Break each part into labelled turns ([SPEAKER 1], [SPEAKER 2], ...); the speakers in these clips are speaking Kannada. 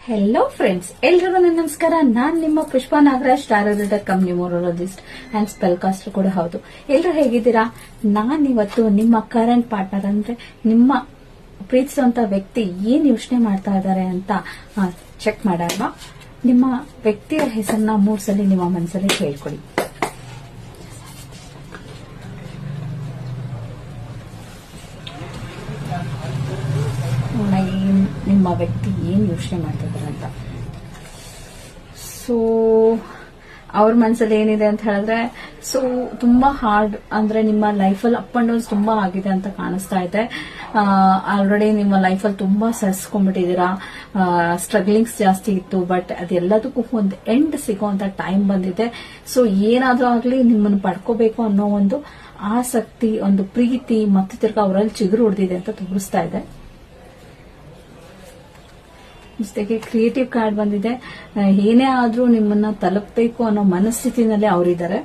[SPEAKER 1] ಹೆಲೋ ಫ್ರೆಂಡ್ಸ್, ಎಲ್ರಿಗೂ ನನ್ನ ನಮಸ್ಕಾರ. ನಾನ್ ನಿಮ್ಮ Pushpa Nagaraj, star reader come numerologist and spell coaster ಕೂಡ ಹೌದು. ಎಲ್ರು ಹೇಗಿದ್ದೀರಾ? ನಾನ್ ಇವತ್ತು ನಿಮ್ಮ ಕರೆಂಟ್ ಪಾರ್ಟ್ನರ್ ಅಂದ್ರೆ ನಿಮ್ಮ ಪ್ರೀತಿಸುವಂತ ವ್ಯಕ್ತಿ ಏನ್ ಯೋಚನೆ ಮಾಡ್ತಾ ಇದ್ದಾರೆ ಅಂತ ಚೆಕ್ ಮಾಡೋಣ. ನಿಮ್ಮ ವ್ಯಕ್ತಿಯ ಹೆಸರನ್ನ 3 ಸಲ ನಿಮ್ಮ ಮನಸ್ಸಲ್ಲಿ ಹೇಳ್ಕೊಡಿ. ನಿಮ್ಮ ವ್ಯಕ್ತಿ ಏನ್ ಯೋಚನೆ ಮಾಡ್ತಿದ್ದಾರೆ ಅಂತ. ಸೊ ಅವ್ರ ಮನಸ್ಸಲ್ಲಿ ಏನಿದೆ ಅಂತ ಹೇಳಿದ್ರೆ, ಸೊ ತುಂಬಾ ಹಾರ್ಡ್ ಅಂದ್ರೆ ನಿಮ್ಮ ಲೈಫಲ್ಲಿ ಅಪ್ ಅಂಡ್ ಡೌನ್ಸ್ ತುಂಬಾ ಆಗಿದೆ ಅಂತ ಕಾಣಿಸ್ತಾ ಇದೆ. ಆಲ್ರೆಡಿ ನಿಮ್ಮ ಲೈಫಲ್ಲಿ ತುಂಬಾ ಸರಿಸ್ಕೊಂಡ್ಬಿಟ್ಟಿದ್ದೀರಾ. ಸ್ಟ್ರಗ್ಲಿಂಗ್ಸ್ ಜಾಸ್ತಿ ಇತ್ತು, ಬಟ್ ಅದೆಲ್ಲದಕ್ಕೂ ಒಂದು ಎಂಡ್ ಸಿಗೋಂತ ಟೈಮ್ ಬಂದಿದೆ. ಸೊ ಏನಾದ್ರೂ ಆಗ್ಲಿ ನಿಮ್ಮನ್ನು ಪಡ್ಕೋಬೇಕು ಅನ್ನೋ ಒಂದು ಆಸಕ್ತಿ, ಒಂದು ಪ್ರೀತಿ ಮತ್ತೆ ತಿರ್ಗಾ ಅವರಲ್ಲಿ ಚಿಗುರು ಹೊಡೆದಿದೆ ಅಂತ ತೋರಿಸ್ತಾ ಇದೆ. ಜೊತೆಗೆ ಕ್ರಿಯೇಟಿವ್ ಕಾರ್ಡ್ ಬಂದಿದೆ. ಏನೇ ಆದ್ರೂ ನಿಮ್ಮನ್ನ ತಲುಪಬೇಕು ಅನ್ನೋ ಮನಸ್ಥಿತಿನಲ್ಲೇ ಅವರಿದ್ದಾರೆ.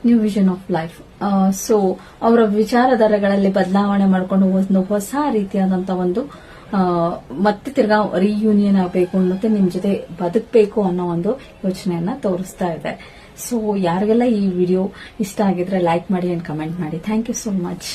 [SPEAKER 1] New vision of life. So ಅವರ ವಿಚಾರಧಾರೆಗಳಲ್ಲಿ ಬದಲಾವಣೆ ಮಾಡಿಕೊಂಡು ಒಂದು ಹೊಸ ರೀತಿಯಾದಂತ ಒಂದು ಮತ್ತೆ ತಿರ್ಗಾ ರಿಯೂನಿಯನ್ ಆಗಬೇಕು, ಮತ್ತೆ ನಿಮ್ ಜೊತೆ ಬದುಕಬೇಕು ಅನ್ನೋ ಒಂದು ಯೋಚನೆಯನ್ನ ತೋರಿಸ್ತಾ ಇದೆ. ಸೊ ಯಾರಿಗೆಲ್ಲ ಈ ವಿಡಿಯೋ ಇಷ್ಟ ಆಗಿದ್ರೆ ಲೈಕ್ ಮಾಡಿ ಅಂಡ್ ಕಮೆಂಟ್ ಮಾಡಿ. Thank you so much.